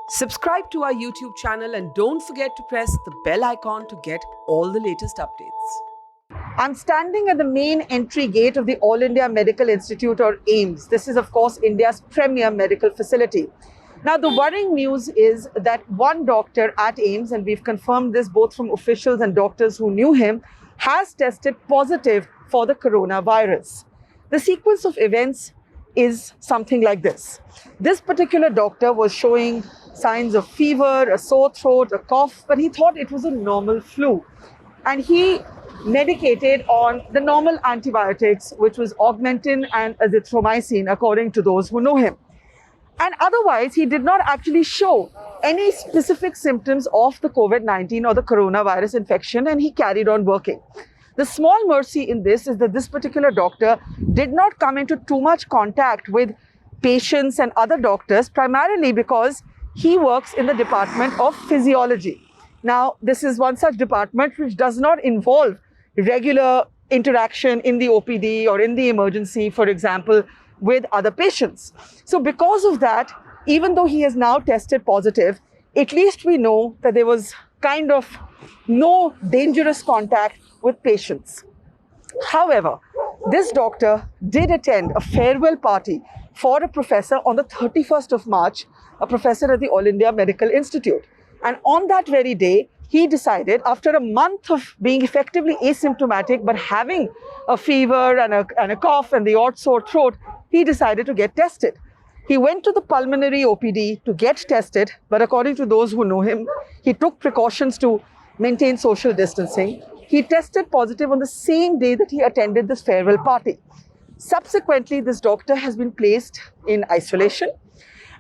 Subscribe to our YouTube channel and don't forget to press the bell icon to get all the latest updates. I'm standing at the main entry gate of the All India Medical Institute, or AIIMS. This is, of course, India's premier medical facility. Now, the worrying news is that one doctor at AIIMS, and we've confirmed this both from officials and doctors who knew him, has tested positive for the coronavirus. The sequence of events is something like this. This particular doctor was showing signs of fever, a sore throat, a cough, but he thought it was a normal flu. And he medicated on the normal antibiotics, which was augmentin and azithromycin, according to those who know him. And otherwise, he did not actually show any specific symptoms of the COVID-19 or the coronavirus infection, and he carried on working. The small mercy in this is that this particular doctor did not come into too much contact with patients and other doctors, primarily because he works in the department of physiology. Now, this is one such department which does not involve regular interaction in the OPD or in the emergency, for example, with other patients. So because of that, even though he has now tested positive, at least we know that there was kind of no dangerous contact with patients. However, this doctor did attend a farewell party for a professor on the 31st of March, a professor at the All India Medical Institute. And on that very day, he decided, after a month of being effectively asymptomatic but having a fever and a cough and the odd sore throat, he decided to get tested. He went to the pulmonary OPD to get tested, but according to those who know him, he took precautions to maintain social distancing. He tested positive on the same day that he attended this farewell party. Subsequently, this doctor has been placed in isolation,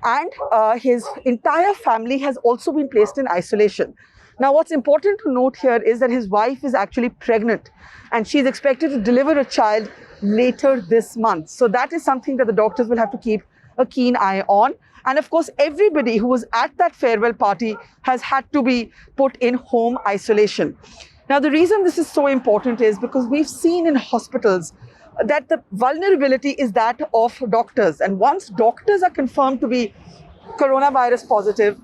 and his entire family has also been placed in isolation. Now, what's important to note here is that his wife is actually pregnant, and she's expected to deliver a child later this month. So that is something that the doctors will have to keep a keen eye on. And of course, everybody who was at that farewell party has had to be put in home isolation. Now, the reason this is so important is because we've seen in hospitals that the vulnerability is that of doctors. And once doctors are confirmed to be coronavirus positive,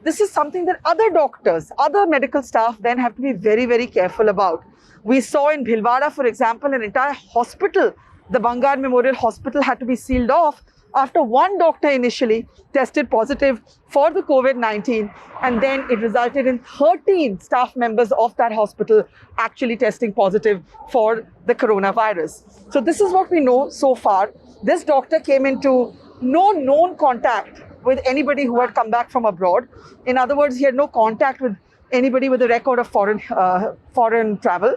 this is something that other doctors, other medical staff then have to be very, very careful about. We saw in Bhilwara, for example, an entire hospital, the Bangar Memorial Hospital, had to be sealed off after one doctor initially tested positive for the COVID-19, and then it resulted in 13 staff members of that hospital actually testing positive for the coronavirus. So this is what we know so far. This doctor came into no known contact with anybody who had come back from abroad. In other words, he had no contact with anybody with a record of foreign travel.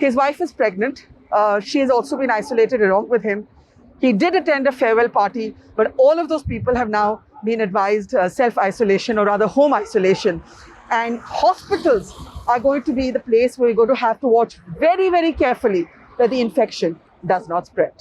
His wife is pregnant. She has also been isolated along with him. He did attend a farewell party, but all of those people have now been advised self-isolation, or rather home isolation. And hospitals are going to be the place where you're going to have to watch very, very carefully that the infection does not spread.